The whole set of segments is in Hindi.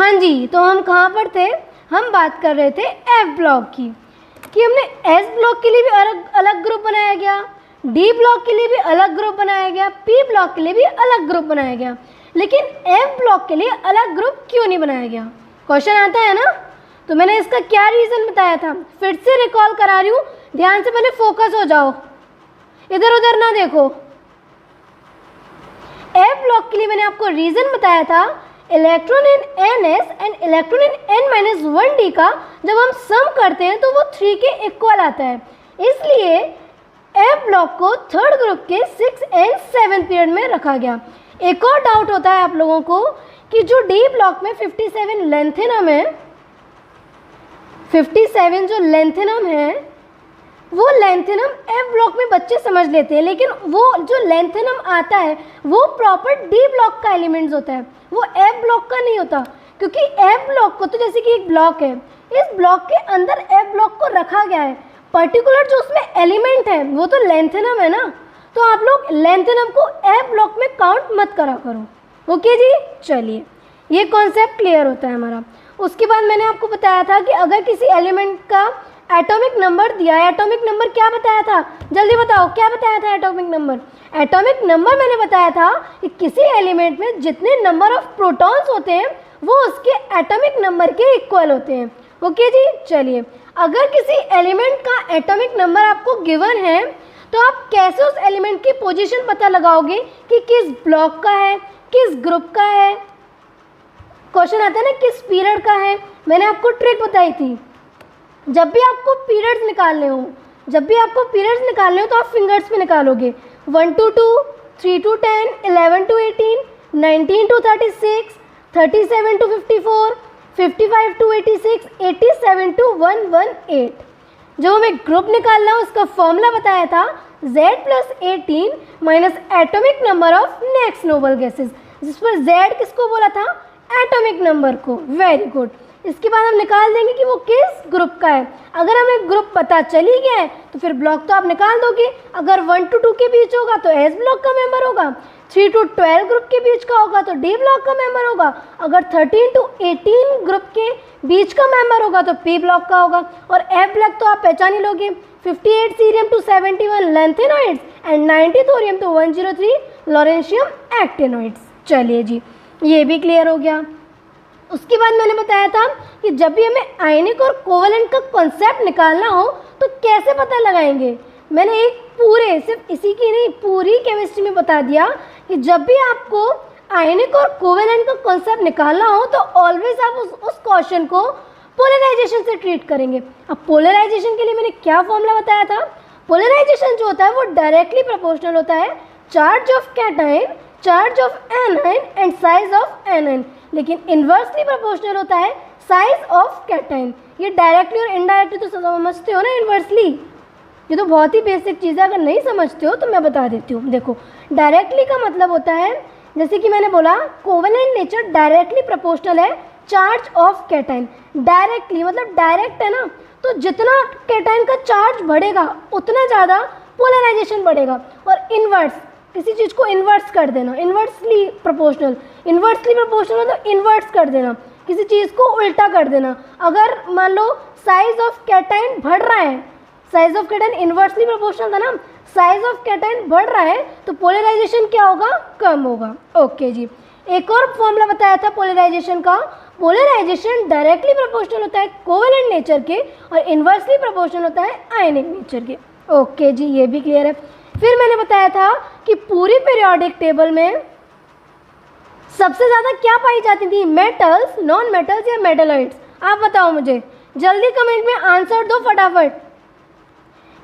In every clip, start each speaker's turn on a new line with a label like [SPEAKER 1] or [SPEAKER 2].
[SPEAKER 1] हाँ जी, तो हम कहाँ पर थे? हम बात कर रहे थे एफ ब्लॉक की, कि हमने एस ब्लॉक के लिए भी अलग अलग ग्रुप बनाया गया, डी ब्लॉक के लिए भी अलग ग्रुप बनाया गया, पी ब्लॉक के लिए भी अलग ग्रुप बनाया गया, लेकिन एफ ब्लॉक के लिए अलग ग्रुप क्यों नहीं बनाया गया? क्वेश्चन आता है ना। तो मैंने इसका क्या रीज़न बताया था, फिर से रिकॉल करा रही हूँ, ध्यान से पहले फोकस हो जाओ, इधर उधर ना देखो। एफ ब्लॉक के लिए मैंने आपको रीज़न बताया था, electron in an S and electron in an minus one D का जब हम सम करते हैं तो वो 3 के इक्वल आता है। इसलिए एफ ब्लॉक को थर्ड ग्रुप के 6 एंड 7 पीरियड में रखा गया। एक और डाउट होता है आप लोगों को कि जो डी ब्लॉक में 57 लेंथेनम है, 57 जो लेंथेनम है वो लेंथेनम एफ ब्लॉक में बच्चे समझ लेते हैं, लेकिन वो जो लेंथेनम आता है वो प्रॉपर डी ब्लॉक का एलिमेंट्स होता है, वो एफ ब्लॉक का नहीं होता। क्योंकि एफ ब्लॉक को तो जैसे कि एक ब्लॉक है, इस ब्लॉक के अंदर एफ ब्लॉक को रखा गया है, पर्टिकुलर जो उसमें एलिमेंट है वो तो लेंथेनम है ना, तो आप लोग लेंथेनम को एफ ब्लॉक में काउंट मत करा करो। ओके जी, चलिए ये कॉन्सेप्ट क्लियर होता है हमारा। उसके बाद मैंने आपको बताया था कि अगर किसी एलिमेंट का एटॉमिक नंबर दिया है, एटॉमिक नंबर क्या बताया था, जल्दी बताओ क्या बताया था एटॉमिक नंबर? एटॉमिक नंबर मैंने बताया था कि किसी एलिमेंट में जितने नंबर ऑफ प्रोटॉन्स होते हैं वो उसके एटॉमिक नंबर के इक्वल होते हैं। ओके जी, चलिए अगर किसी एलिमेंट का एटॉमिक नंबर आपको गिवन है तो आप कैसे उस एलिमेंट की पोजीशन पता लगाओगे कि किस ब्लॉक का है, किस ग्रुप का है? क्वेश्चन आता है ना किस पीरियड का है। मैंने आपको ट्रिक बताई थी, जब भी आपको पीरियड्स निकालने हो तो आप फिंगर्स पे निकालोगे। 1 to 2, 3 to 10, 11 to 18, 19 to 36, 37 to 54, 55 to 86, 87 to 118। जब हमें ग्रुप निकालना है उसका फॉर्मूला बताया था Z + 18 minus atomic number of next noble gases, जिस पर Z किसको बोला था? एटॉमिक नंबर को। Very good. इसके बाद हम निकाल देंगे कि वो किस ग्रुप का है। अगर हमें ग्रुप पता चली गया है तो फिर ब्लॉक तो आप निकाल दोगे। अगर 1 to 2 के बीच होगा तो एस ब्लॉक का मेंबर होगा, 3 to 12 ग्रुप के बीच का होगा तो डी ब्लॉक का मेंबर होगा, अगर 13 to 18 ग्रुप के बीच का मेंबर होगा तो पी ब्लॉक का होगा। और एफ ब्लॉक तो आप पहचान ही लोगे, 58 cerium to 71 lanthanoids and 90 thorium to 103 lawrencium actinoids. चलिए जी, ये भी क्लियर हो गया। उसके बाद मैंने बताया था कि जब भी हमें आयनिक और कोवेलेंट का कॉन्सेप्ट निकालना हो तो कैसे पता लगाएंगे। मैंने एक पूरे सिर्फ इसी की नहीं पूरी केमिस्ट्री में बता दिया कि जब भी आपको आयनिक और कोवेलेंट का कॉन्सेप्ट निकालना हो तो ऑलवेज आप उस क्वेश्चन को पोलराइजेशन से ट्रीट करेंगे। अब पोलराइजेशन के लिए मैंने क्या फॉर्मूला बताया था? पोलराइजेशन जो होता है वो डायरेक्टली प्रोपोर्शनल होता है charge of cation, charge of anion and size of anion, लेकिन इन्वर्सली प्रोपोर्शनल होता है साइज ऑफ कैटाइन। ये डायरेक्टली और इनडायरेक्टली तो समझते हो ना, इन्वर्सली ये तो बहुत ही बेसिक चीज़ है, अगर नहीं समझते हो तो मैं बता देती हूँ। देखो, डायरेक्टली का मतलब होता है जैसे कि मैंने बोला कोवेलेंट नेचर डायरेक्टली प्रोपोर्शनल है चार्ज ऑफ कैटाइन। डायरेक्टली मतलब डायरेक्ट है ना, तो जितना कैटाइन का चार्ज बढ़ेगा उतना ज़्यादा पोलराइजेशन बढ़ेगा। और इन्वर्स, किसी चीज़ को इन्वर्स कर देना, इन्वर्सली प्रोपोर्शनल मतलब इन्वर्स कर देना, किसी चीज़ को उल्टा कर देना। अगर मान लो साइज ऑफ कैटाइन बढ़ रहा है, size of cation inversely proportional था ना, साइज ऑफ कैटाइन बढ़ रहा है तो पोलराइजेशन क्या होगा? कम होगा। ओके जी, एक और फॉर्मूला बताया था पोलराइजेशन का। पोलराइजेशन डायरेक्टली प्रोपोर्शनल होता है कोवेलेंट नेचर के और इन्वर्सली प्रोपोर्शनल होता है आयनिक नेचर के। ओके जी, ये भी क्लियर है। फिर मैंने बताया था कि पूरी पीरियोडिक टेबल में सबसे ज़्यादा क्या पाई जाती थी? मेटल्स, नॉन मेटल्स या मेटलॉइड्स? आप बताओ मुझे, जल्दी कमेंट में आंसर दो फटाफट।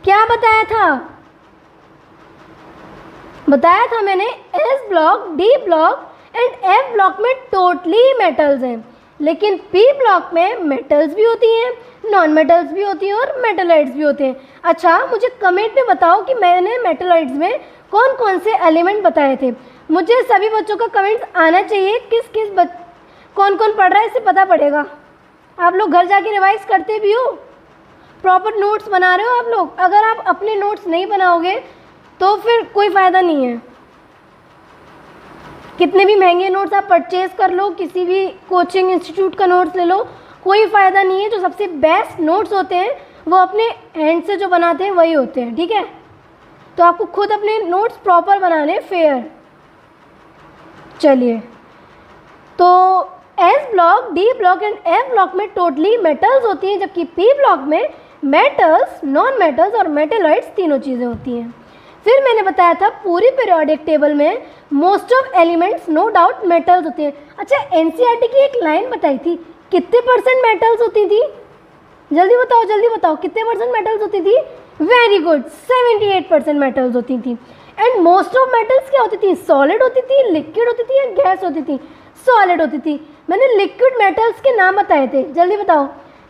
[SPEAKER 1] क्या बताया था? बताया था मैंने S block, D block and F block में टोटली मेटल्स हैं, लेकिन पी ब्लॉक में मेटल्स भी होती हैं, नॉन मेटल्स भी होती हैं और मेटलॉइड्स भी होते हैं। अच्छा, मुझे कमेंट में बताओ कि मैंने मेटलॉइड्स में कौन कौन से एलिमेंट बताए थे। मुझे सभी बच्चों का कमेंट्स आना चाहिए, कौन कौन पढ़ रहा है, इससे पता पड़ेगा। आप लोग घर जाके रिवाइज करते भी हो, प्रॉपर नोट्स बना रहे हो आप लोग। अगर आप अपने नोट्स नहीं बनाओगे तो फिर कोई फ़ायदा नहीं है। कितने भी महंगे नोट्स आप परचेज कर लो, किसी भी कोचिंग इंस्टीट्यूट का नोट्स ले लो, कोई फ़ायदा नहीं है। जो सबसे बेस्ट नोट्स होते हैं वो अपने हैंड से जो बनाते हैं वही होते हैं, ठीक है। तो आपको खुद अपने नोट्स प्रॉपर बनाने, फेयर। चलिए, तो S block, D block and F block में टोटली मेटल्स होती हैं, जबकि पी ब्लॉक में मेटल्स, नॉन मेटल्स और मेटेलॉइड्स तीनों चीज़ें होती हैं। फिर मैंने बताया था पूरी पीरियोडिक टेबल में most of elements no doubt metals होती हैं। अच्छा, एनसीईआरटी की एक लाइन बताई थी, कितने परसेंट मेटल्स होती थी? जल्दी बताओ, जल्दी बताओ, कितने परसेंट मेटल्स होती थी? वेरी गुड, 78% मेटल्स होती थी। एंड मोस्ट ऑफ मेटल्स क्या होती थी? सॉलिड होती थी, लिक्विड होती थी या गैस होती थी? सॉलिड होती थी। मैंने लिक्विड मेटल्स के नाम बताए थे, जल्दी बताओ।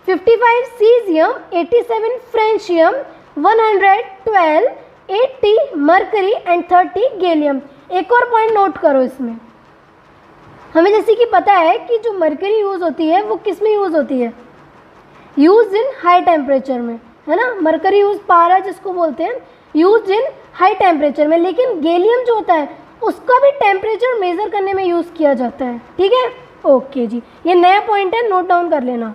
[SPEAKER 1] 55 caesium, 87 francium, 112 80 mercury and 30 gallium. एक और पॉइंट नोट करो इसमें, हमें जैसे कि पता है कि जो मरकरी यूज़ होती है वो किस में यूज़ होती है? यूज इन हाई टेम्परेचर में, है ना। मरकरी यूज पारा जिसको बोलते हैं, यूज इन हाई टेम्परेचर में। लेकिन गैलियम जो होता है उसका भी टेम्परेचर मेज़र करने में यूज़ किया जाता है, ठीक है। ओके जी, ये नया पॉइंट है, नोट डाउन कर लेना।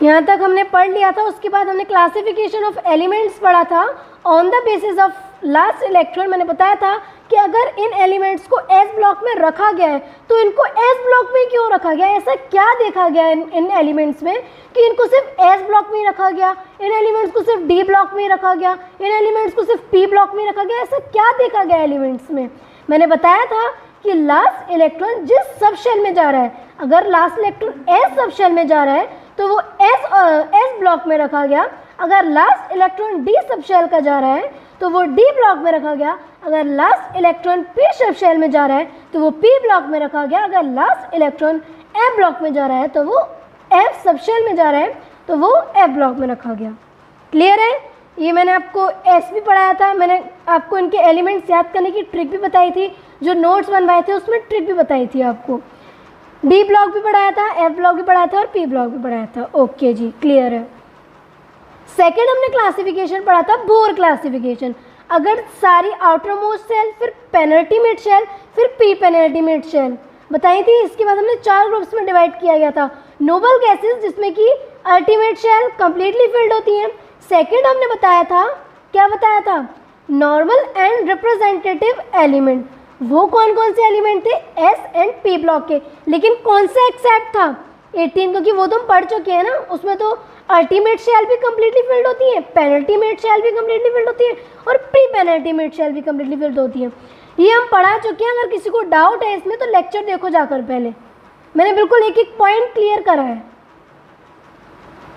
[SPEAKER 1] यहाँ तक हमने पढ़ लिया था। उसके बाद हमने क्लासिफिकेशन ऑफ एलिमेंट्स पढ़ा था on the basis of last electron. मैंने बताया था कि अगर इन एलिमेंट्स को एस ब्लॉक में रखा गया है तो इनको एस ब्लॉक में क्यों रखा गया? ऐसा क्या देखा गया इन एलिमेंट्स में कि इनको सिर्फ एस ब्लॉक में ही रखा गया, इन एलिमेंट्स को सिर्फ डी ब्लॉक में ही रखा गया, इन एलिमेंट्स को सिर्फ पी ब्लॉक में रखा गया? ऐसा क्या देखा गया एलिमेंट्स में? मैंने बताया था कि लास्ट इलेक्ट्रॉन जिस सब शेल में जा रहा है, अगर last electron S sub shell में जा रहा है तो वो एस ब्लॉक में रखा गया। अगर last electron D sub shell का जा रहा है तो वो डी ब्लॉक में रखा गया। अगर last electron P sub shell में जा रहा है तो वो पी ब्लॉक में रखा गया। अगर लास्ट इलेक्ट्रॉन एफ ब्लॉक में जा रहा है तो वो एफ सब शेल में जा रहा है तो वो एफ ब्लॉक में रखा गया। क्लियर है? ये मैंने आपको एस भी पढ़ाया था, मैंने आपको इनके एलिमेंट्स याद करने की ट्रिक भी बताई थी, जो नोट्स बनवाए थे उसमें ट्रिक भी बताई थी आपको। डी ब्लॉक भी पढ़ाया था, एफ ब्लॉक भी पढ़ाया था और पी ब्लॉक भी पढ़ाया था। ओके जी, क्लियर है। सेकेंड हमने क्लासिफिकेशन पढ़ा था, बोर क्लासिफिकेशन। अगर सारी आउटर मोस्ट सेल, फिर पेनल्टीमेट शेल, फिर प्री पेनल्टीमेट शेल बताई थी। इसके बाद हमने 4 ग्रुप्स में डिवाइड किया गया था। नोबल गैसेस, जिसमें कि अल्टीमेट शेल कंप्लीटली फिल्ड होती हैं। सेकेंड हमने बताया था, क्या बताया था? Normal and representative element. वो कौन कौन से एलिमेंट थे? एस एंड पी ब्लॉक के। लेकिन कौन सा एक्सेप्ट था? 18, क्योंकि वो तुम पढ़ चुके हैं ना। उसमें तो अल्टीमेट शेल भी कंप्लीटली फिल्ड होती है, पेनल्टीमेट शेल भी कंप्लीटली फिल्ड होती है और प्री पेनल्टीमेट शेल भी कंप्लीटली फिल्ड होती है। ये हम पढ़ा चुके हैं। अगर किसी को डाउट है इसमें तो लेक्चर देखो जाकर, पहले मैंने बिल्कुल एक एक पॉइंट क्लियर करा है।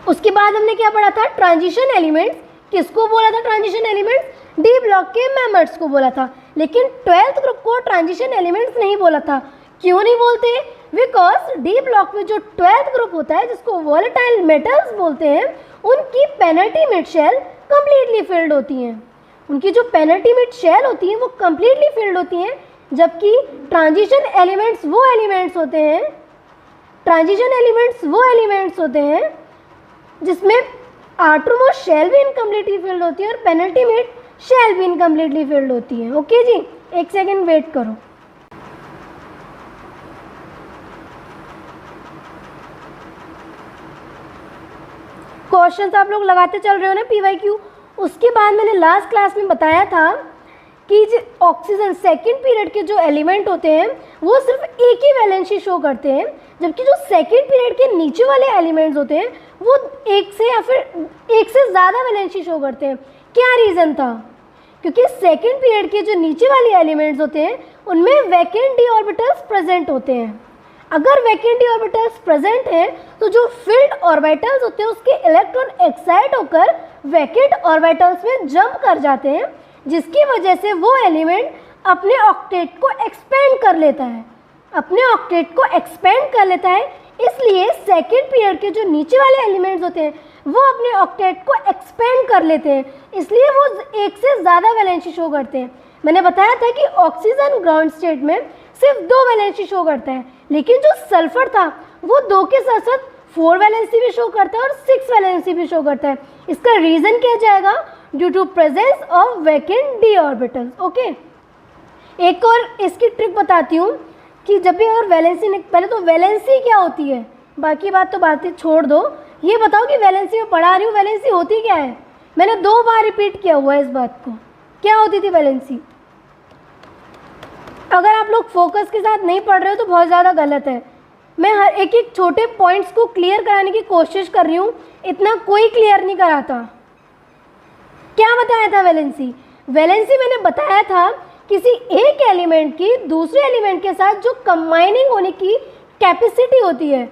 [SPEAKER 1] उसके बाद हमने क्या पढ़ा था? Transition elements. किसको बोला था ट्रांजिशन एलिमेंट्स? डी ब्लॉक के मेंबर्स को बोला था। लेकिन 12th ग्रुप को ट्रांजिशन एलिमेंट्स नहीं बोला था। क्यों नहीं बोलते? बिकॉज डी ब्लॉक में जो 12th ग्रुप होता है, जिसको वॉलेटाइल मेटल्स बोलते हैं, उनकी पेनल्टीमेट शेल कंप्लीटली फिल्ड होती हैं। उनकी जो पेनल्टीमेट शेल होती है वो कंप्लीटली फिल्ड होती हैं, जबकि ट्रांजिशन एलिमेंट्स वो एलिमेंट्स होते हैं, ट्रांजिशन एलिमेंट्स वो एलिमेंट्स होते हैं जिसमें आउटरमोस्ट शेल भी इनकम्प्लीटली फिल्ड होती है और पेनल्टीमेट शेल भी इनकम्प्लीटली फिल्ड होती है। ओके जी, एक सेकेंड वेट करो। क्वेश्चंस आप लोग लगाते चल रहे हो ना PYQ। उसके बाद मैंने लास्ट क्लास में बताया था कि ऑक्सीजन सेकंड पीरियड के जो एलिमेंट होते हैं वो सिर्फ एक ही वैलेंसी शो करते हैं, जबकि जो सेकंड पीरियड के नीचे वाले एलिमेंट्स होते हैं वो एक से या फिर एक से ज़्यादा वैलेंसी शो करते हैं। क्या रीज़न था? क्योंकि सेकंड पीरियड के जो नीचे वाले एलिमेंट्स होते हैं उनमें वैकेंट डी ऑर्बिटल्स प्रेजेंट होते हैं। अगर वैकेंट डी ऑर्बिटल्स प्रेजेंट हैं तो जो फिल्ड ऑर्बिटल्स होते हैं उसके इलेक्ट्रॉन एक्साइट होकर वैकेंट ऑर्बिटल्स में जंप कर जाते हैं, जिसकी वजह से वो एलिमेंट अपने ऑक्टेट को एक्सपेंड कर लेता है, अपने ऑक्टेट को एक्सपेंड कर लेता है। इसलिए सेकंड पीरियड के जो नीचे वाले एलिमेंट्स होते हैं वो अपने ऑक्टेट को एक्सपेंड कर लेते हैं, इसलिए वो एक से ज़्यादा वैलेंसी शो करते हैं। मैंने बताया था कि ऑक्सीजन ग्राउंड स्टेट में सिर्फ 2 वैलेंसी शो करता है, लेकिन जो सल्फर था वो 2 के साथ साथ 4 वैलेंसी भी शो करता है और 6 वैलेंसी भी शो करता है। इसका रीज़न क्या जाएगा? Due to presence of vacant D orbitals. Okay, एक और इसकी ट्रिक बताती हूँ कि जब भी अगर वैलेंसी, पहले तो वैलेंसी क्या होती है, बाकी बात तो बातें छोड़ दो, ये बताओ कि वैलेंसी में पढ़ा रही हूँ, वैलेंसी होती क्या है। मैंने 2 बार रिपीट किया हुआ है इस बात को। क्या होती थी वैलेंसी? अगर आप लोग फोकस के साथ नहीं पढ़ रहे हो तो बहुत ज़्यादा गलत है। मैं हर एक एक छोटे पॉइंट्स को क्लियर कराने की कोशिश कर रही हूँ, इतना कोई क्लियर नहीं कराता। क्या बताया था वैलेंसी? वैलेंसी मैंने बताया था किसी एक एलिमेंट की दूसरे एलिमेंट के साथ जो कंबाइनिंग होने की कैपेसिटी होती है,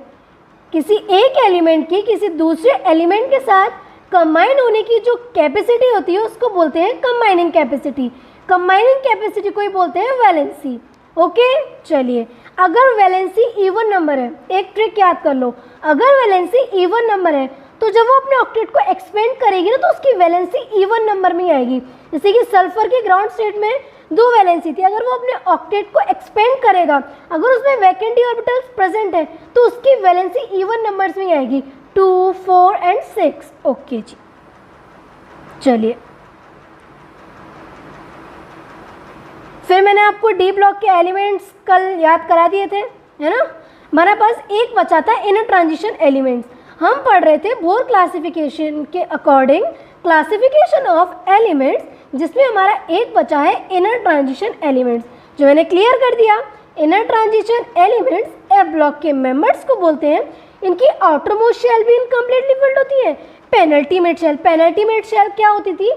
[SPEAKER 1] किसी एक एलिमेंट की किसी दूसरे एलिमेंट के साथ कंबाइन होने की जो कैपेसिटी होती है उसको बोलते हैं कंबाइनिंग कैपेसिटी। कंबाइनिंग कैपेसिटी को ही बोलते हैं वैलेंसी। ओके, चलिए, अगर वैलेंसी इवन नंबर है, एक ट्रिक याद कर लो, अगर वैलेंसी इवन नंबर है तो जब वो अपने ऑक्टेट को एक्सपेंड करेगी ना तो उसकी वैलेंसी इवन नंबर में आएगी। जैसे कि सल्फर के ग्राउंड स्टेट में 2 वैलेंसी थी, अगर वो अपने ऑक्टेट को एक्सपेंड करेगा, अगर उसमें वैकेंट ऑर्बिटल्स प्रेजेंट है तो उसकी वैलेंसी इवन नंबर्स में आएगी, 2, 4 एंड 6। ओके जी, चलिए, फिर मैंने आपको डी ब्लॉक के एलिमेंट्स कल याद करा दिए थे, है ना। हमारे पास एक बचा था इनर ट्रांजिशन एलिमेंट्स। हम पढ़ रहे थे बोर क्लासिफिकेशन के अकॉर्डिंग क्लासिफिकेशन ऑफ एलिमेंट्स, जिसमें हमारा एक बचा है इनर ट्रांजिशन एलिमेंट्स, जो मैंने क्लियर कर दिया। Inner transition elements F block के मेंबर्स को बोलते हैं। इनकी आउटर मोस्ट शेल भी इनकम्प्लीटली फिल्ड होती है। पेनल्टीमेट शेल, पेनल्टीमेट शेल क्या होती थी?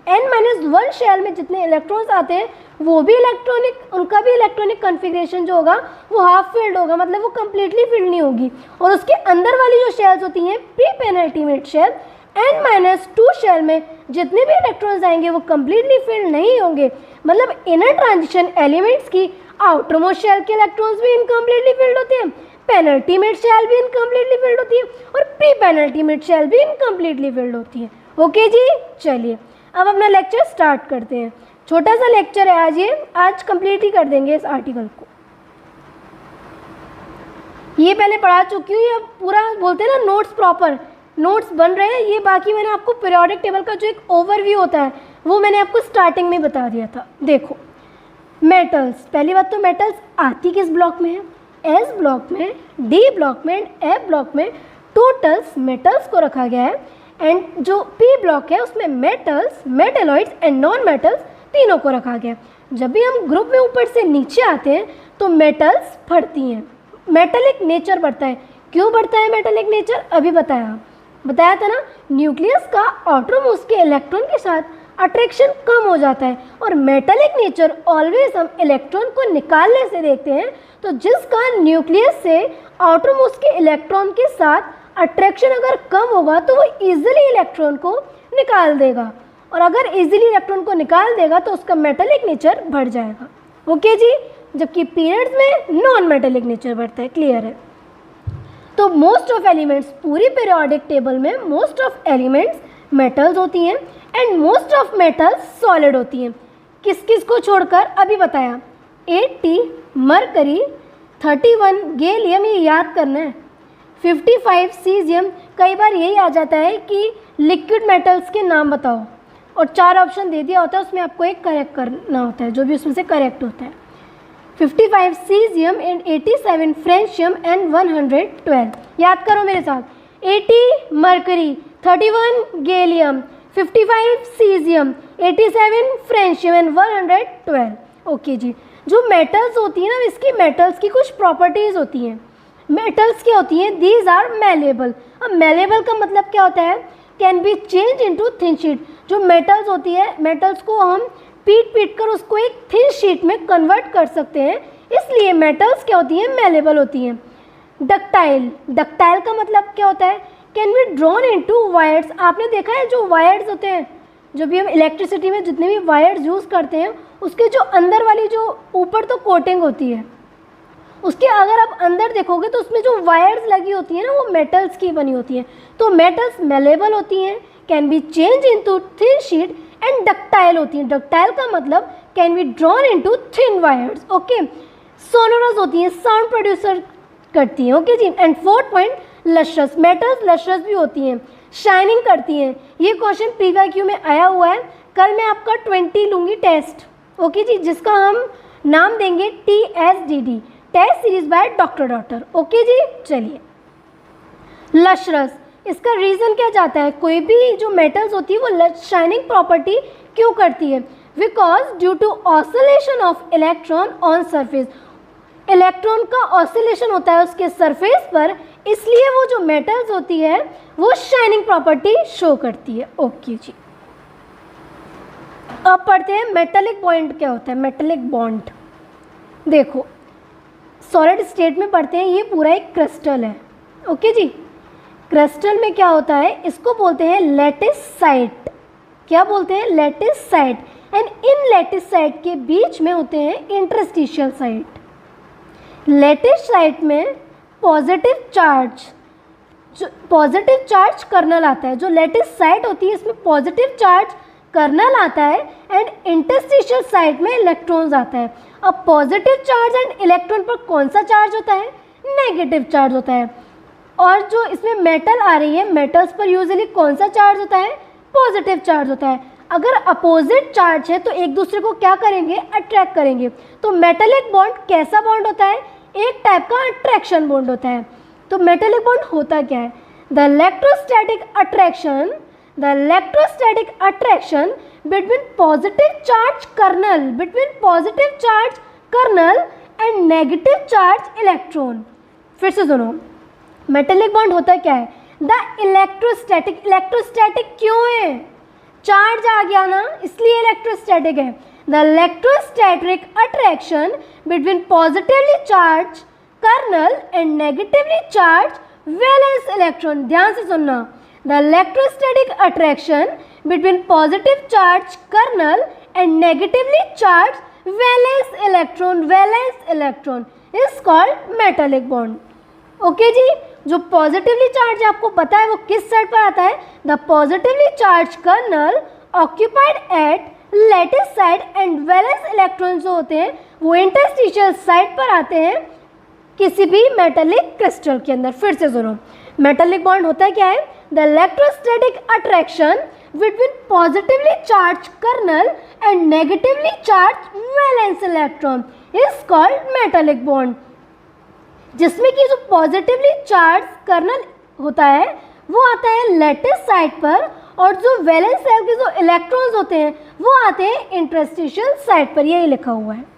[SPEAKER 1] n-1 शेल में जितने इलेक्ट्रॉन्स आते हैं वो भी इलेक्ट्रॉनिक, उनका भी इलेक्ट्रॉनिक कॉन्फ़िगरेशन जो होगा वो हाफ फील्ड होगा, मतलब वो कम्प्लीटली फील्ड नहीं होगी। और उसके अंदर वाली जो शेल्स होती हैं pre penultimate shell, n-2 shell में जितने भी इलेक्ट्रॉन्स आएंगे वो कम्प्लीटली फील्ड नहीं होंगे। मतलब इनर ट्रांजिशन एलिमेंट्स की आउटर मोस्ट शेल के इलेक्ट्रॉन्स भी इनकम्प्लीटली फील्ड होते हैं, पेनल्टीमेट शेल भी इनकम्प्लीटली फील्ड होती है और प्री पेनल्टीमेट शेल भी इनकम्प्लीटली फील्ड होती है। ओके जी, चलिए अब अपना लेक्चर स्टार्ट करते हैं। छोटा सा लेक्चर है आज, ये आज कंप्लीट ही कर देंगे इस आर्टिकल को। ये पहले पढ़ा चुकी हूँ, ये पूरा बोलते हैं ना नोट्स, प्रॉपर नोट्स बन रहे हैं ये। बाकी मैंने आपको पीरियोडिक टेबल का जो एक ओवरव्यू होता है वो मैंने आपको स्टार्टिंग में बता दिया था। देखो, मेटल्स, पहली बात तो मेटल्स आती किस ब्लॉक में है? एस ब्लॉक में, डी ब्लॉक में एंड एफ ब्लॉक में टोटल्स मेटल्स को रखा गया है। एंड जो पी ब्लॉक है उसमें metals, metalloids and non metals तीनों को रखा गया। जब भी हम ग्रुप में ऊपर से नीचे आते हैं तो मेटल्स बढ़ती हैं, मेटेलिक नेचर बढ़ता है। क्यों बढ़ता है मेटेलिक नेचर? अभी बताया था ना, न्यूक्लियस का आउटरमोस्ट के इलेक्ट्रॉन के साथ अट्रैक्शन कम हो जाता है और मेटेलिक नेचर ऑलवेज हम इलेक्ट्रॉन को निकालने से देखते हैं। तो जिसका न्यूक्लियस से आउटरमोस्ट के इलेक्ट्रॉन के साथ अट्रैक्शन अगर कम होगा तो वो इजीली इलेक्ट्रॉन को निकाल देगा, और अगर इजीली इलेक्ट्रॉन को निकाल देगा तो उसका मेटेलिक नेचर बढ़ जाएगा। ओके जी, जबकि पीरियड्स में नॉन मेटेलिक नेचर बढ़ता है। क्लियर है? तो मोस्ट ऑफ एलिमेंट्स, पूरी पीरियोडिक टेबल में मोस्ट ऑफ एलिमेंट्स मेटल्स होती हैं and most of metals solid होती हैं। किस किस को छोड़कर? अभी बताया, 80 मरकरी, 31 गैलियम, ये याद करना है, 55 सीजियम। कई बार यही आ जाता है कि लिक्विड मेटल्स के नाम बताओ, और 4 ऑप्शन दे दिया होता है, उसमें आपको एक करेक्ट करना होता है, जो भी उसमें से करेक्ट होता है। 55 सीजियम एंड 87 फ्रेंशियम एंड 112। याद करो मेरे साथ, 80 mercury, 31 gallium, 55 caesium, 87 francium and 112। Okay ji, जो मेटल्स होती हैं ना, इसकी मेटल्स की कुछ प्रॉपर्टीज़ होती हैं। मेटल्स क्या होती हैं? These are malleable. अब मेलेबल का मतलब क्या होता है? Can be change into thin sheet. जो मेटल्स होती है, मेटल्स को हम पीट कर उसको एक थिन शीट में कन्वर्ट कर सकते हैं, इसलिए मेटल्स क्या होती हैं? मेलेबल होती हैं। डक्टाइल, डक्टाइल का मतलब क्या होता है? Can be drawn into wires. आपने देखा है जो वायर्स होते हैं, जो भी हम इलेक्ट्रिसिटी में जितने भी वायर्स यूज़ करते हैं, उसके जो अंदर वाली जो ऊपर तो कोटिंग होती है, उसके अगर आप अंदर देखोगे तो उसमें जो वायर्स लगी होती हैं ना, वो मेटल्स की बनी होती हैं। तो मेटल्स मेलेबल होती हैं, can be change into thin sheet and ductile होती हैं। डक्टाइल का मतलब can be drawn into thin wires. Okay, sonorous होती हैं, साउंड प्रोड्यूसर करती हैं। ओके जी। And 4th point, lustrous. Metals lustrous भी होती हैं, शाइनिंग करती हैं। ये क्वेश्चन PYQ में आया हुआ है। कल मैं आपका 20 लूँगी टेस्ट, ओके जी, जिसका हम नाम देंगे TSDD, test series by doctor daughter. Okay ji, चलिए लशरस, इसका रीज़न क्या जाता है, कोई भी जो मेटल्स होती है वो शाइनिंग प्रॉपर्टी क्यों करती है, because due to oscillation of electron on surface, electron का ऑसिलेशन होता है उसके सरफेस पर, इसलिए वो जो मेटल्स होती है वो शाइनिंग प्रॉपर्टी शो करती है। ओके जी, अब पढ़ते हैं मेटेलिक बॉन्ड क्या होता है। मेटेलिक बॉन्ड देखो सॉलिड स्टेट में पढ़ते हैं, ये पूरा एक क्रिस्टल है। ओके जी, क्रिस्टल में क्या होता है, इसको बोलते हैं लैटिस साइट। क्या बोलते हैं, lattice site. And in lattice site के बीच में होते हैं इंटरस्टिशियल साइट। लैटिस साइट में पॉजिटिव चार्ज कर्नल आता है, जो लैटिस साइट होती है इसमें पॉजिटिव चार्ज कर्नल आता है एंड इंटरस्टिशियल साइट में इलेक्ट्रॉन्स आता है। अब पॉजिटिव चार्ज एंड इलेक्ट्रॉन पर कौन सा चार्ज होता है, नेगेटिव चार्ज होता है। और जो इसमें मेटल आ रही है, मेटल्स पर यूजुअली कौन सा चार्ज होता है, पॉजिटिव चार्ज होता है। अगर अपोजिट चार्ज है तो एक दूसरे को क्या करेंगे, अट्रैक्ट करेंगे। तो मेटेलिक बॉन्ड कैसा बॉन्ड होता है, एक टाइप का अट्रैक्शन बॉन्ड होता है। तो मेटेलिक बॉन्ड होता क्या है, the electrostatic attraction between positive charge kernel and negative charge electron. फिर से सुनो, मेटेलिक बॉन्ड होता क्या है, द इलेक्ट्रोस्टैटिक क्यों है, चार्ज आ गया ना इसलिए इलेक्ट्रोस्टैटिक है। The electrostatic attraction between positively charge kernel and negatively charge valence electron. ध्यान से सुनना, the electrostatic attraction between positive charge kernel and negatively charge valence electron is called metallic bond. Okay ji, जो पॉजिटिवली चार्ज है आपको पता है वो किस साइड पर आता है, the positively charge kernel occupied at lattice side and valence electron जो होते हैं वो इंटरस्टिशियल साइड पर आते हैं किसी भी मेटेलिक क्रिस्टल के अंदर। फिर से सुनो, मेटेलिक बॉन्ड होता है क्या है, the electrostatic attraction between positively charge kernel and negatively charge valence electron is called metallic bond, जिसमें कि जो पॉजिटिवली चार्ज कर्नल होता है वो आता है लैटिस साइड पर और जो वैलेंस सेल के जो इलेक्ट्रॉन्स होते हैं वो आते हैं इंटरस्टिशियल साइड पर। यही लिखा हुआ है।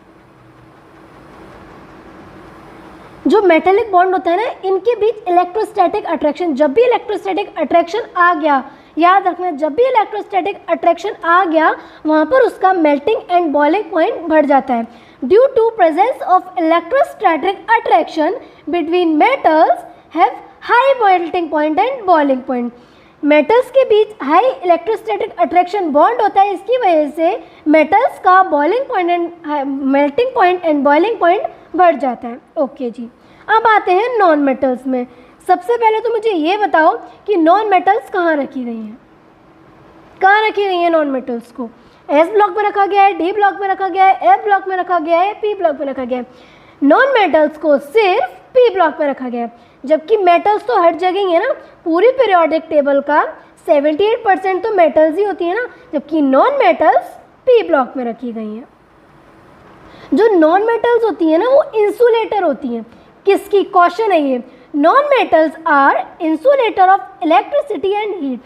[SPEAKER 1] जो मेटेलिक बॉन्ड होता है ना, इनके बीच इलेक्ट्रोस्टैटिक अट्रैक्शन, जब भी इलेक्ट्रोस्टैटिक अट्रैक्शन आ गया, याद रखना, जब भी इलेक्ट्रोस्टैटिक अट्रैक्शन आ गया वहाँ पर उसका मेल्टिंग एंड बॉइलिंग पॉइंट बढ़ जाता है। Due to presence of electrostatic attraction between metals have high melting point and boiling point. Metals के बीच हाई इलेक्ट्रोस्टैटिक अट्रैक्शन बॉन्ड होता है, इसकी वजह से मेटल्स का boiling point and melting point and boiling point बढ़ जाता है। ओके जी, अब आते हैं नॉन मेटल्स में। सबसे पहले तो मुझे ये बताओ कि नॉन मेटल्स कहाँ रखी गई हैं, कहाँ रखी गई हैं नॉन मेटल्स को, एस ब्लॉक में रखा गया है, डी ब्लॉक में रखा गया है, एफ ब्लॉक में रखा गया है, पी ब्लॉक में रखा गया है। नॉन मेटल्स को सिर्फ पी ब्लॉक में रखा गया है, जबकि मेटल्स तो हर जगह ही है ना। पूरी पीरियोडिक टेबल का 78% तो मेटल्स ही होती है ना, जबकि नॉन मेटल्स पी ब्लॉक में रखी गई हैं। जो नॉन मेटल्स होती है ना वो इंसुलेटर होती हैं। किसकी, क्वेश्चन है ये, non metals are insulator of electricity and heat.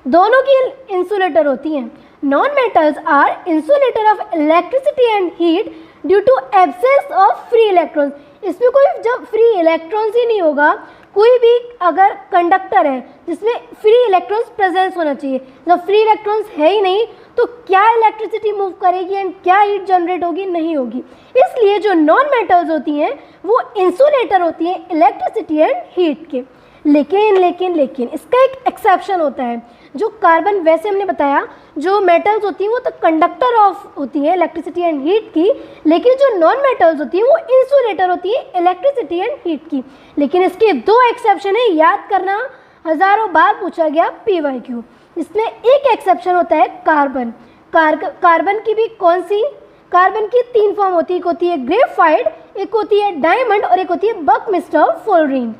[SPEAKER 1] दोनों की इंसुलेटर होती हैं। Non metals are insulator of electricity and heat due to absence of free electrons. इसमें कोई जब फ्री इलेक्ट्रॉन्स ही नहीं होगा, कोई भी अगर कंडक्टर है जिसमें फ्री इलेक्ट्रॉन्स प्रेजेंस होना चाहिए, जब फ्री इलेक्ट्रॉन्स है ही नहीं तो क्या इलेक्ट्रिसिटी मूव करेगी एंड क्या हीट जनरेट होगी, नहीं होगी। इसलिए जो नॉन मेटल्स होती हैं वो इंसुलेटर होती हैं इलेक्ट्रिसिटी एंड हीट के। लेकिन इसका एक एक्सेप्शन होता है। जो कार्बन, वैसे हमने बताया जो मेटल्स होती हैं वो तो कंडक्टर ऑफ होती है इलेक्ट्रिसिटी एंड हीट की, लेकिन जो नॉन मेटल्स होती हैं वो इंसुलेटर होती है इलेक्ट्रिसिटी एंड हीट की। लेकिन इसके दो एक्सेप्शन है, याद करना, हज़ारों बार पूछा गया PYQ। इसमें एक एक्सेप्शन होता है कार्बन। कार्बन की भी कौन सी, कार्बन की 3 फॉर्म होती है, एक होती है ग्रेफाइट, एक होती है डायमंड और एक होती है बकमिस्टर फुलरीन।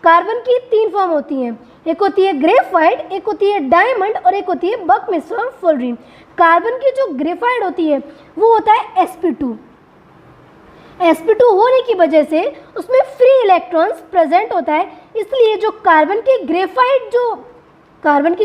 [SPEAKER 1] कार्बन की 3 फॉर्म होती हैं, एक होती है ग्रेफाइट, एक होती है डायमंड और एक होती है बकमिस्टर फुलरिन। कार्बन की जो ग्रेफाइट होती है वो होता है sp2। sp2 होने की वजह से उसमें फ्री इलेक्ट्रॉन्स प्रेजेंट होता है, इसलिए जो कार्बन की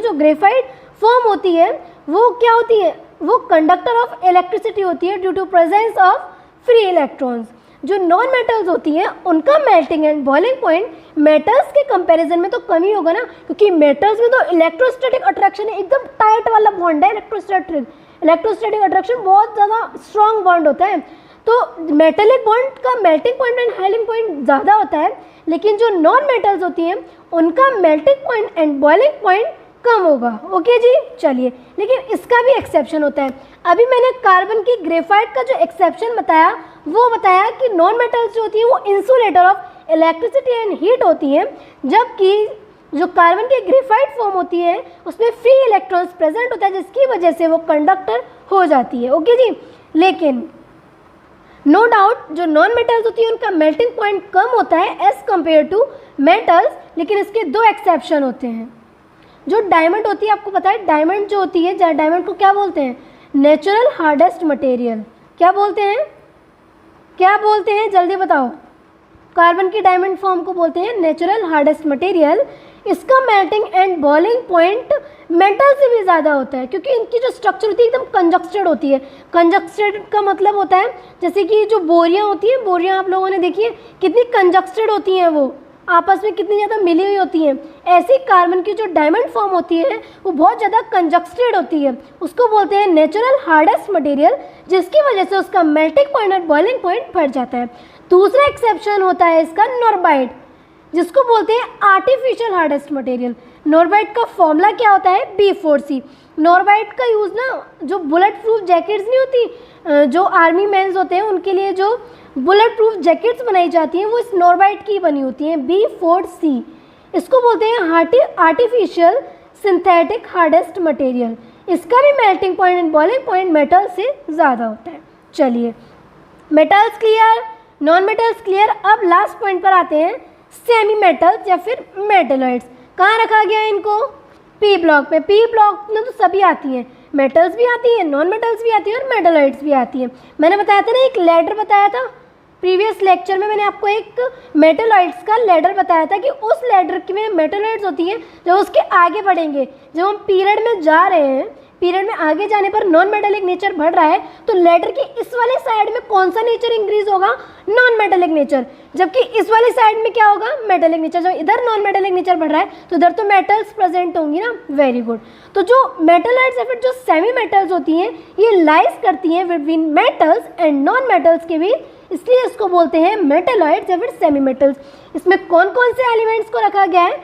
[SPEAKER 1] जो ग्रेफाइट फॉर्म होती है वो क्या होती है, वो कंडक्टर ऑफ इलेक्ट्रिसिटी होती है due to presence of free electrons. जो नॉन मेटल्स होती हैं उनका melting and boiling point metals के कंपैरिजन में तो कम ही होगा ना, क्योंकि मेटल्स में तो इलेक्ट्रोस्टैटिक अट्रैक्शन है, एकदम टाइट वाला बॉन्ड है। इलेक्ट्रोस्टैटिक अट्रैक्शन बहुत ज़्यादा स्ट्रॉन्ग बॉन्ड होता है, तो मेटेलिक बॉन्ड का melting point and boiling point ज़्यादा होता है, लेकिन जो नॉन मेटल्स होती हैं उनका melting point and boiling point कम होगा। ओके जी, चलिए, लेकिन इसका भी एक्सेप्शन होता है। अभी मैंने कार्बन की ग्रेफाइट का जो एक्सेप्शन बताया वो बताया कि नॉन मेटल्स जो होती है वो insulator of electricity and heat होती हैं, जबकि जो कार्बन की ग्रेफाइट फॉर्म होती है उसमें फ्री इलेक्ट्रॉन्स प्रेजेंट होता है, जिसकी वजह से वो कंडक्टर हो जाती है। ओके जी, लेकिन नो डाउट जो नॉन मेटल्स होती है उनका मेल्टिंग पॉइंट कम होता है एज कम्पेयर टू मेटल्स, लेकिन इसके दो एक्सेप्शन होते हैं। जो डायमंड होती है, आपको पता है डायमंड जो होती है, डायमंड को क्या बोलते हैं, नेचुरल हार्डेस्ट मटेरियल। क्या बोलते हैं, क्या बोलते हैं, जल्दी बताओ। कार्बन की डायमंड फॉर्म को बोलते हैं नेचुरल हार्डेस्ट मटेरियल। इसका melting and boiling point metal से भी ज़्यादा होता है, क्योंकि इनकी जो स्ट्रक्चर होती है एकदम कंजक्टेड होती है। कंजक्टेड का मतलब होता है जैसे कि जो बोरियां होती हैं, बोरियां आप लोगों ने देखी है कितनी कंजक्टेड होती हैं, वो आपस में कितनी ज़्यादा मिली हुई होती हैं। ऐसी कार्बन की जो डायमंड फॉर्म होती है वो बहुत ज़्यादा कंजक्टेड होती है, उसको बोलते हैं नेचुरल हार्डेस्ट मटेरियल, जिसकी वजह से उसका मेल्टिंग पॉइंट और बॉइलिंग पॉइंट बढ़ जाता है। दूसरा एक्सेप्शन होता है इसका नॉर्बाइट, जिसको बोलते हैं आर्टिफिशियल हार्डेस्ट मटेरियल। नॉर्बाइट का फॉर्मूला क्या होता है, B4C। नॉर्बाइट का यूज़ ना जो बुलेट प्रूफ जैकेट्स नहीं होती, जो आर्मी मैन्स होते हैं उनके लिए जो बुलेट प्रूफ जैकेट्स बनाई जाती हैं वो इस नॉर्बाइट की बनी होती हैं, B4C। इसको बोलते हैं आर्टिफिशियल सिंथेटिक हार्डेस्ट मटेरियल। इसका भी melting point and boiling point metal से ज़्यादा होता है। चलिए, metals clear, non metals clear. अब लास्ट पॉइंट पर आते हैं, सेमी मेटल्स या फिर मेटलॉइड्स। कहाँ रखा गया है इनको, पी ब्लॉक में। पी ब्लॉक में तो सभी आती हैं, मेटल्स भी आती हैं, नॉन मेटल्स भी आती हैं और मेटलॉइड्स भी आती हैं। मैंने बताया था ना, एक लैडर बताया था प्रीवियस लेक्चर में, मैंने आपको एक मेटलॉइड्स का लैडर बताया था कि उस लैडर की में मेटलॉइड्स होती हैं। जब उसके आगे बढ़ेंगे, जब हम पीरियड में जा रहे हैं, पीरियड में आगे जाने पर नॉन मेटेलिक नेचर बढ़ रहा है, तो लेटर की इस वाले साइड में कौन सा नेचर इंक्रीज होगा, नॉन मेटेलिक नेचर, जबकि इस वाले साइड में क्या होगा, मेटेलिक नेचर। जब इधर नॉन मेटेलिक नेचर बढ़ रहा है तो इधर तो मेटल्स प्रेजेंट होंगी ना, वेरी गुड। तो जो मेटलॉइड्स या फिर जो सेमी मेटल्स होती हैं ये लाइज करती हैं between metals and non metals के बीच, इसलिए इसको बोलते हैं मेटलॉइड्स या फिर सेमी मेटल्स। इसमें कौन कौन से एलिमेंट्स को रखा गया है,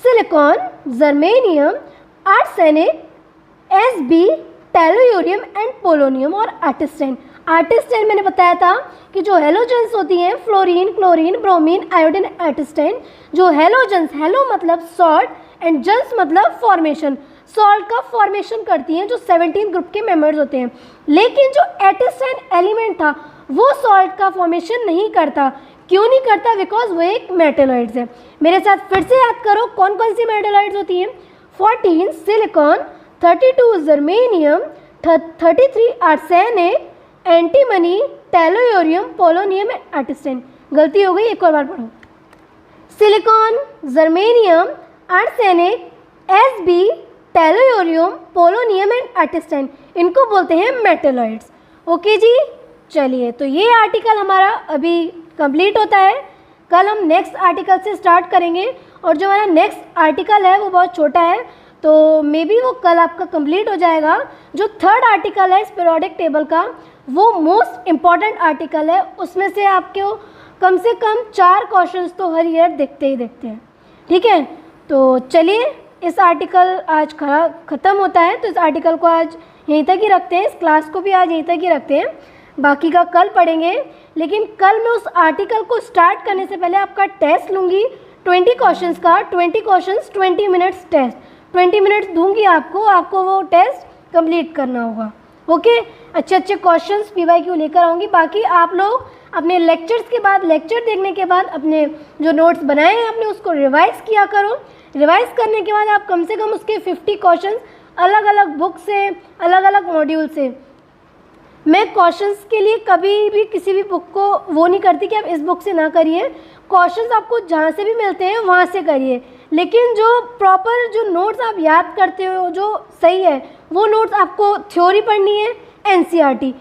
[SPEAKER 1] silicon, germanium, arsenic, Sb, tellurium and polonium और आर्टिस्टाइन। आर्टिस्टाइन मैंने बताया था कि जो हेलोजेंस होती हैं, फ्लोरीन, क्लोरीन, ब्रोमीन, आयोडीन, आर्टिस्टाइन। जो हेलोजेंस, हेलो मतलब सॉल्ट एंड जेंस मतलब फॉर्मेशन, सॉल्ट का फॉर्मेशन करती हैं जो 17 ग्रुप के मेंबर्स होते हैं। लेकिन जो आर्टिस्टाइन एलिमेंट था वो सॉल्ट का फॉर्मेशन नहीं करता। क्यों नहीं करता, बिकॉज वो एक मेटलॉइड्स है। मेरे साथ फिर से याद करो कौन कौन सी मेटलॉइड्स होती हैं, 14 silicon, 32 germanium, 33 arsenic, antimony, tellurium, polonium and astatine. गलती हो गई, एक और बार पढ़ो, silicon, germanium, arsenic, Sb, tellurium, polonium and astatine, इनको बोलते हैं मेटलॉइड्स। ओके जी, चलिए, तो ये आर्टिकल हमारा अभी कंप्लीट होता है। कल हम नेक्स्ट आर्टिकल से स्टार्ट करेंगे, और जो हमारा नेक्स्ट आर्टिकल है वो बहुत छोटा है, तो मे बी वो कल आपका कंप्लीट हो जाएगा। जो थर्ड आर्टिकल है इस पीरियोडिक टेबल का, वो मोस्ट इम्पॉर्टेंट आर्टिकल है। उसमें से आपको कम से कम 4 क्वेश्चंस तो हर ईयर देखते ही देखते हैं, ठीक है। तो चलिए, इस आर्टिकल आज ख़त्म होता है, तो इस आर्टिकल को आज यहीं तक ही रखते हैं, इस क्लास को भी आज यहीं तक ही रखते हैं, बाकी का कल पढ़ेंगे। लेकिन कल मैं उस आर्टिकल को स्टार्ट करने से पहले आपका टेस्ट लूँगी 20 क्वेश्चंस का, 20 क्वेश्चंस 20 मिनट्स टेस्ट, 20 मिनट्स दूंगी आपको वो टेस्ट कंप्लीट करना होगा। ओके, अच्छे अच्छे क्वेश्चंस PYQ लेकर आऊँगी। बाकी आप लोग अपने लेक्चर्स के बाद, लेक्चर देखने के बाद अपने जो नोट्स बनाए हैं अपने उसको रिवाइज किया करो। रिवाइज करने के बाद आप कम से कम उसके 50 क्वेश्चन अलग अलग बुक से, अलग अलग मॉड्यूल से। मैं क्वेश्चंस के लिए कभी भी किसी भी बुक को वो नहीं करती कि आप इस बुक से ना करिए। क्वेश्चंस आपको जहाँ से भी मिलते हैं वहाँ से करिए, लेकिन जो प्रॉपर जो नोट्स आप याद करते हो जो सही है वो नोट्स आपको थ्योरी पढ़नी है, एनसीईआरटी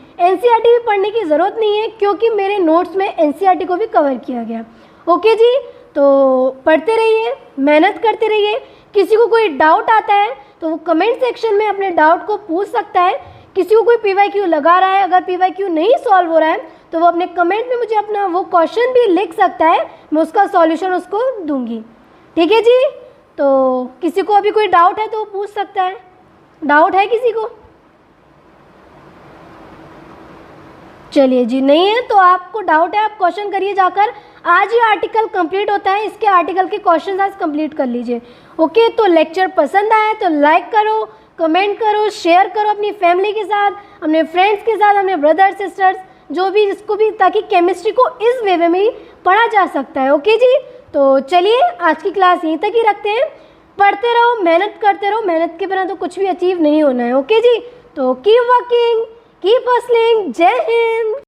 [SPEAKER 1] भी पढ़ने की ज़रूरत नहीं है क्योंकि मेरे नोट्स में एनसीईआरटी को भी कवर किया गया। ओके जी, तो पढ़ते रहिए, मेहनत करते रहिए। किसी को कोई डाउट आता है तो वो कमेंट सेक्शन में अपने डाउट को पूछ सकता है। किसी को कोई पीवाईक्यू लगा रहा है, अगर पीवाईक्यू नहीं सॉल्व हो रहा है तो वो अपने कमेंट में मुझे अपना वो क्वेश्चन भी लिख सकता है, मैं उसका सॉल्यूशन उसको दूंगी। ठीक है जी, तो किसी को अभी कोई डाउट है तो वो पूछ सकता है। डाउट है किसी को? चलिए जी, नहीं है तो आपको डाउट है आप क्वेश्चन करिए जाकर। आज ये आर्टिकल कंप्लीट होता है, इसके आर्टिकल के क्वेश्चन आज कंप्लीट कर लीजिए। ओके, तो लेक्चर पसंद आया तो लाइक करो, कमेंट करो, शेयर करो अपनी फैमिली के साथ, अपने फ्रेंड्स के साथ, अपने ब्रदर सिस्टर्स जो भी जिसको भी, ताकि केमिस्ट्री को इस वे में ही पढ़ा जा सकता है। ओके जी, तो चलिए आज की क्लास यहीं तक ही रखते हैं। पढ़ते रहो, मेहनत करते रहो, मेहनत के बिना तो कुछ भी अचीव नहीं होना है। ओके जी, तो कीप वर्किंग, कीप हसलिंग। जय हिंद।